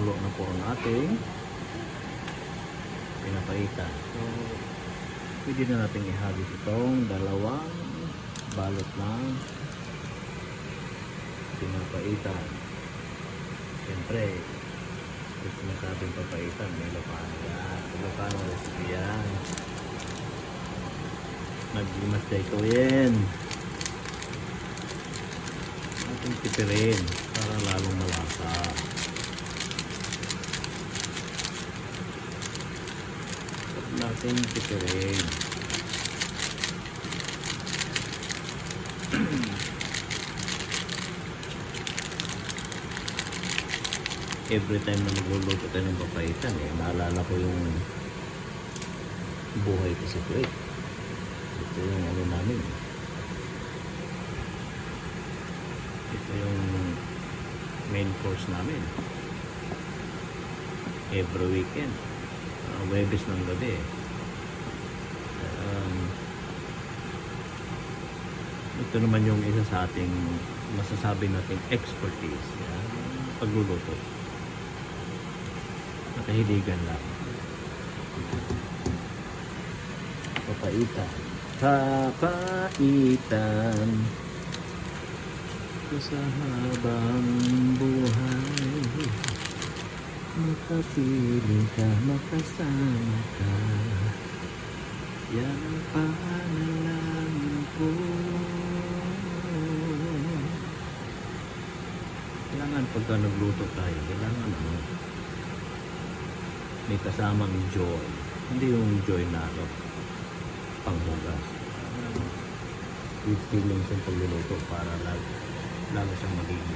kumukulo na po ang ating pinapaitan. So, pwede na natin ihagis itong dalawang balot ng pinapaitan. Siyempre, gusto na sa ating papaitan, may Ilocano yan. Ilocano recipe yan. Naglimas na ito yan. Ating tipirin para lalong malasa. Natin tipirin. Every time na nagluluto tayo ng papaitan, naalala ko yung buhay ko sa Kuwait. Ito yung ano namin. Ito yung main course namin. Every weekend. Webes ng gabi. Ito naman yung isa sa ating masasabi nating expertise. Yan, pagluluto. Nakahiligan lang. Papaitan. Papaitan. Sa habang buhay, makapiling ka, makasama ka. Yan ang panalangin ko. Kailangan pagka nagluto tayo, kailangan may kasamang joy. Hindi yung joy na panghugas. With feelings yung pagluluto para lalo siyang magiging